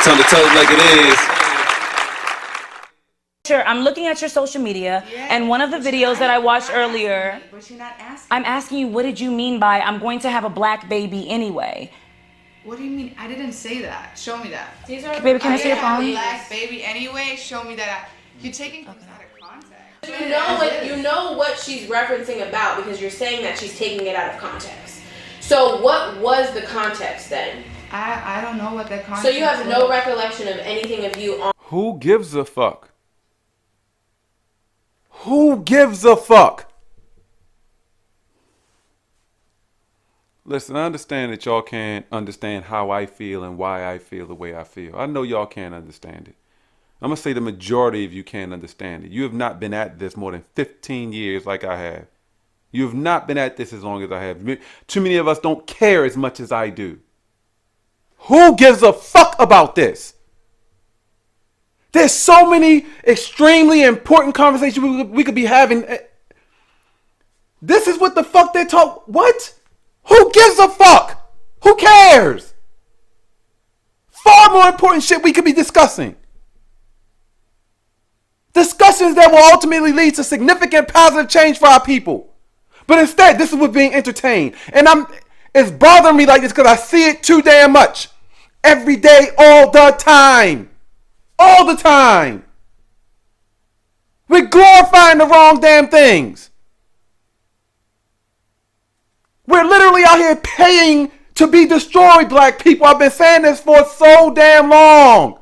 time to tell it like it is. Sure, I'm looking at your social media, and one of the videos that I watched earlier, But you're not asking. I'm asking you, what did you mean by I'm going to have a black baby anyway? What do you mean? I didn't say that. Show me that. Baby, can I see your phone? Black baby anyway. Show me that. You're taking things out of context. You know what she's referencing about, because you're saying that she's taking it out of context. So what was the context then? I don't know what that context. So you have no recollection of anything of you on. Who gives a fuck? Who gives a fuck? Listen, I understand that y'all can't understand how I feel and why I feel the way I feel. I know y'all can't understand it. I'm going to say the majority of you can't understand it. You have not been at this more than 15 years like I have. You have not been at this as long as I have. Too many of us don't care as much as I do. Who gives a fuck about this? There's so many extremely important conversations we could be having. This is what the fuck they talk. What? Who gives a fuck? Who cares? Far more important shit we could be discussing. Discussions that will ultimately lead to significant positive change for our people. But instead, this is what's being entertained. And it's bothering me like this because I see it too damn much. Every day, all the time. All the time. We're glorifying the wrong damn things. We're literally out here paying to be destroyed, black people. I've been saying this for so damn long.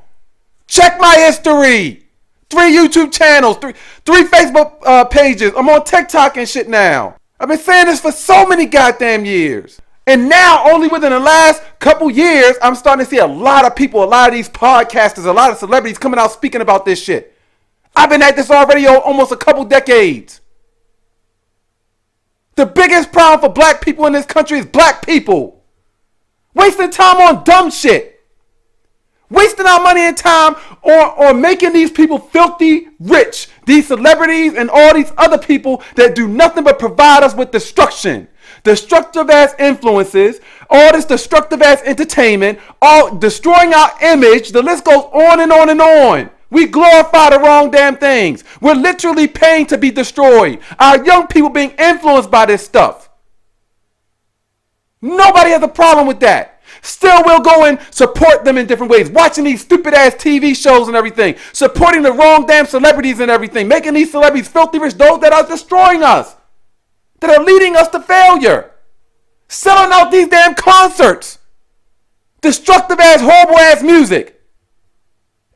Check my history. 3 YouTube channels, three Facebook pages. I'm on TikTok and shit now. I've been saying this for so many goddamn years. And now, only within the last couple years, I'm starting to see a lot of people, a lot of these podcasters, a lot of celebrities coming out speaking about this shit. I've been at this already almost a couple decades. The biggest problem for black people in this country is black people. Wasting time on dumb shit. Wasting our money and time on making these people filthy rich. These celebrities and all these other people that do nothing but provide us with destruction. Destructive ass influences, all this destructive ass entertainment, all destroying our image. The list goes on and on and on. We glorify the wrong damn things. We're literally paying to be destroyed. Our young people being influenced by this stuff. Nobody has a problem with that. Still, we'll go and support them in different ways. Watching these stupid ass TV shows and everything. Supporting the wrong damn celebrities and everything. Making these celebrities filthy rich. Those that are destroying us. That are leading us to failure. Selling out these damn concerts. Destructive ass, horrible ass music.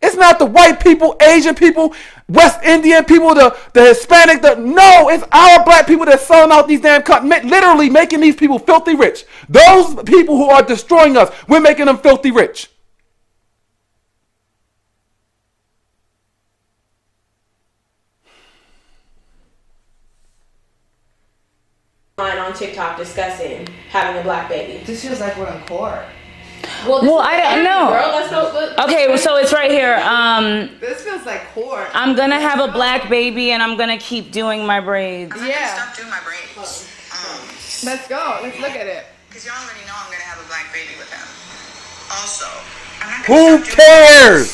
It's not the white people, Asian people, West Indian people, the Hispanic. No, it's our black people that's selling out these damn literally making these people filthy rich. Those people who are destroying us, we're making them filthy rich. On TikTok discussing having a black baby. This feels like we're in court. Well, I don't know. Girl, let's go. Okay, so it's right here. This feels like court. I'm gonna have a black baby and I'm gonna keep doing my braids. Yeah. Stop doing my braids. Let's go. Let's look at it. Because y'all already know I'm gonna have a black baby with him. Also, I'm not Who gonna stop doing cares?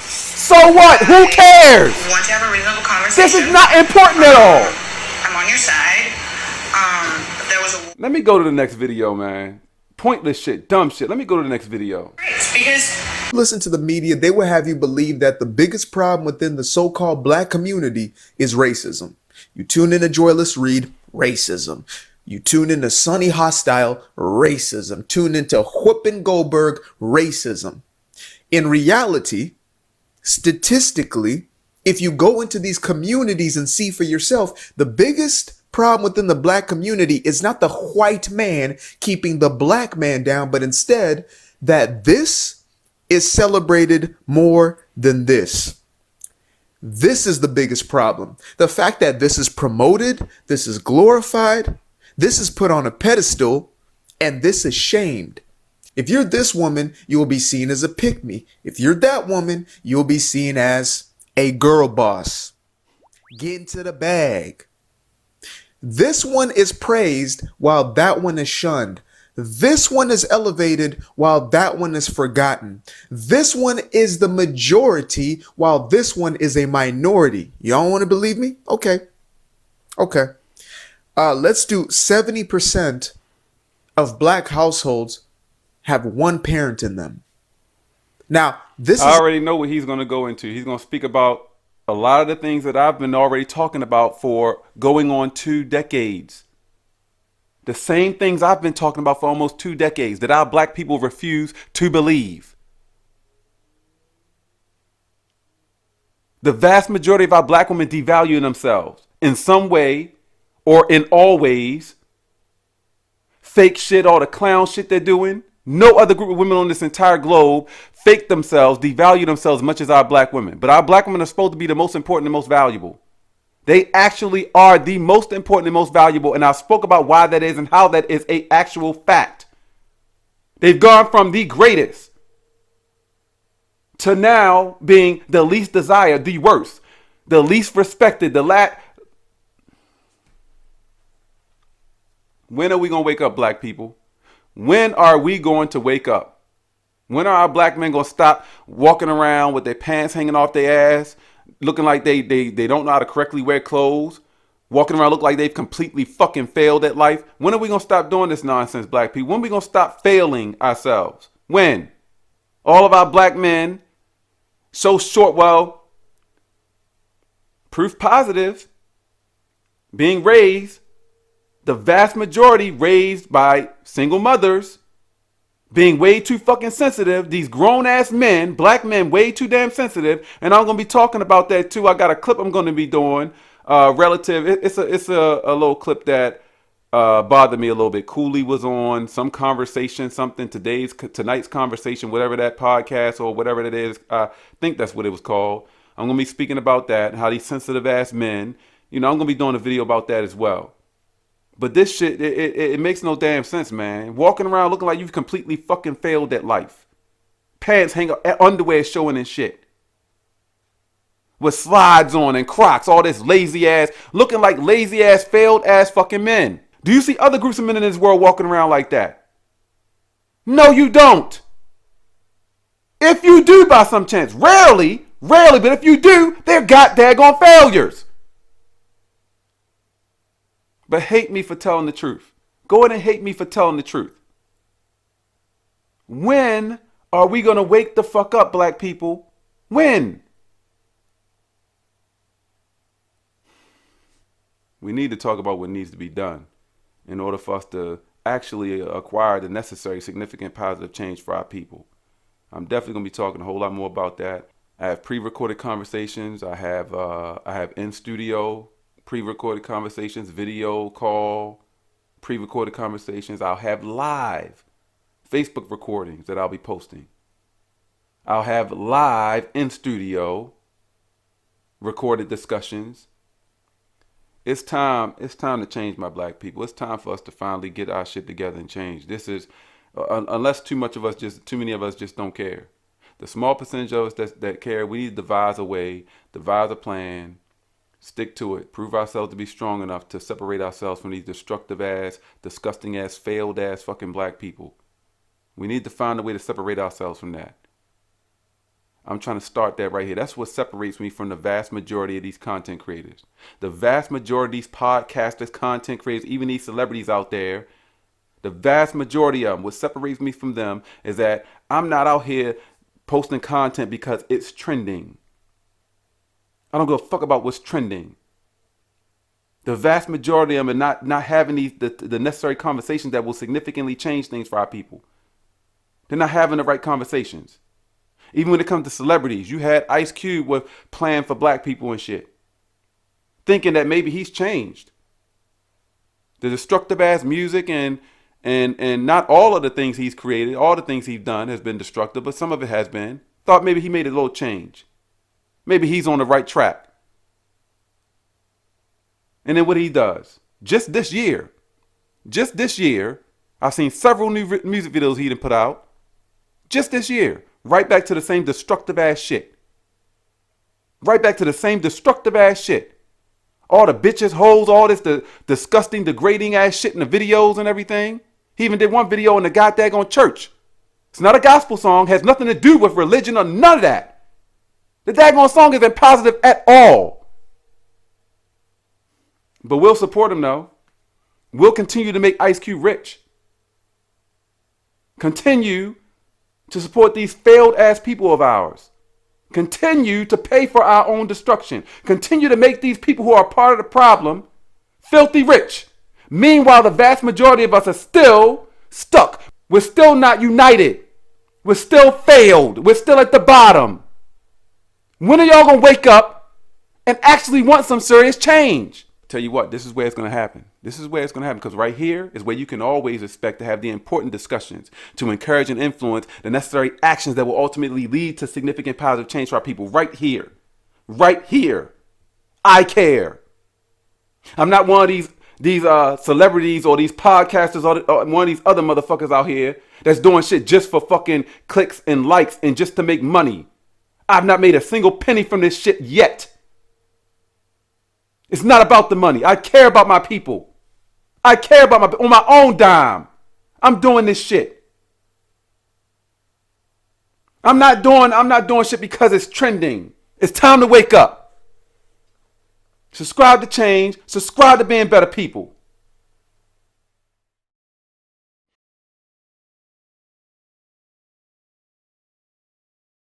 So what? Who cares? We want to have a reasonable conversation. This is not important at all. I'm on your side. There was a Let me go to the next video, man. Pointless shit, dumb shit. Let me go to the next video. because Listen to the media, they will have you believe that the biggest problem within the so-called black community is racism. You tune in to Joyless Read, racism. You tune in to Sunny Hostile, racism. Tune into Whoopin' Goldberg, racism. In reality, statistically, if you go into these communities and see for yourself, the biggest problem within the black community is not the white man keeping the black man down, but instead that this is celebrated more than this. This is the biggest problem. The fact that this is promoted, this is glorified, this is put on a pedestal, and this is shamed. If you're this woman, you will be seen as a pick-me. If you're that woman, you'll be seen as a girl boss. Get into the bag. This one is praised while that one is shunned. This one is elevated while that one is forgotten. This one is the majority while this one is a minority. Y'all want to believe me? Okay. Let's do 70% of black households have one parent in them. Now, this I is already know what he's going to go into. He's going to speak about a lot of the things that I've been already talking about for going on 2 decades. The same things I've been talking about for almost 2 decades that our black people refuse to believe. The vast majority of our black women devalue themselves in some way or in all ways. Fake shit, all the clown shit they're doing. No other group of women on this entire globe fake themselves, devalue themselves as much as our black women. But our black women are supposed to be the most important and most valuable. They actually are the most important and most valuable. And I spoke about why that is and how that is an actual fact. They've gone from the greatest to now being the least desired, the worst, the least respected, When are we going to wake up, black people? When are we going to wake up? When are our black men going to stop walking around with their pants hanging off their ass, looking like they don't know how to correctly wear clothes, walking around look like they've completely fucking failed at life? When are we going to stop doing this nonsense, black people? When are we going to stop failing ourselves? When? All of our black men so short, well, proof positive, being raised, the vast majority raised by single mothers, being way too fucking sensitive. These grown ass men, black men, way too damn sensitive. And I'm gonna be talking about that too. I got a clip I'm gonna be doing relative. It's a little clip that bothered me a little bit. Cooley was on some conversation, something tonight's conversation, whatever that podcast or whatever it is. I think that's what it was called. I'm gonna be speaking about that. How these sensitive ass men. I'm gonna be doing a video about that as well. But this shit, it makes no damn sense, man. Walking around looking like you've completely fucking failed at life. Pants hang up, underwear showing and shit. With slides on and Crocs, all this lazy ass, looking like lazy ass, failed ass fucking men. Do you see other groups of men in this world walking around like that? No, you don't. If you do by some chance, rarely, but if you do, they're daggone failures. But hate me for telling the truth. Go ahead and hate me for telling the truth. When are we going to wake the fuck up, black people? When? We need to talk about what needs to be done in order for us to actually acquire the necessary significant positive change for our people. I'm definitely going to be talking a whole lot more about that. I have pre-recorded conversations. I have in-studio pre-recorded conversations, video call, pre-recorded conversations. I'll have live Facebook recordings that I'll be posting. I'll have live in-studio recorded discussions. It's time to change, my black people. It's time for us to finally get our shit together and change. This is, unless too many of us just don't care. The small percentage of us that care, we need to devise a plan, stick to it, prove ourselves to be strong enough to separate ourselves from these destructive ass, disgusting ass, failed ass fucking black people. We need to find a way to separate ourselves from that. I'm trying to start that right here. That's what separates me from the vast majority of these content creators. The vast majority of these podcasters, content creators, even these celebrities out there, the vast majority of them, what separates me from them is that I'm not out here posting content because it's trending. I don't give a fuck about what's trending. The vast majority of them are not having the necessary conversations that will significantly change things for our people. They're not having the right conversations. Even when it comes to celebrities, you had Ice Cube with Plan for Black People and shit, thinking that maybe he's changed. The destructive ass music and not all of the things he's created, all the things he's done has been destructive, but some of it has been. Thought maybe he made a little change. Maybe he's on the right track. And then what he does, just this year, I've seen several new music videos he done put out. Just this year, right back to the same destructive ass shit. Right back to the same destructive ass shit. All the bitches, hoes, all this disgusting, degrading ass shit in the videos and everything. He even did one video in the goddamn church. It's not a gospel song, has nothing to do with religion or none of that. The daggone song isn't positive at all. But we'll support him though. We'll continue to make Ice Cube rich. Continue to support these failed ass people of ours. Continue to pay for our own destruction. Continue to make these people who are part of the problem filthy rich. Meanwhile, the vast majority of us are still stuck. We're still not united. We're still failed. We're still at the bottom. When are y'all gonna wake up and actually want some serious change? Tell you what, this is where it's gonna happen. This is where it's gonna happen, because right here is where you can always expect to have the important discussions to encourage and influence the necessary actions that will ultimately lead to significant positive change for our people. Right here. Right here. I care. I'm not one of these celebrities or these podcasters or one of these other motherfuckers out here that's doing shit just for fucking clicks and likes and just to make money. I've not made a single penny from this shit yet. It's not about the money. I care about my people. I care about on my own dime. I'm doing this shit. I'm not doing shit because it's trending. It's time to wake up. Subscribe to change. Subscribe to being better people.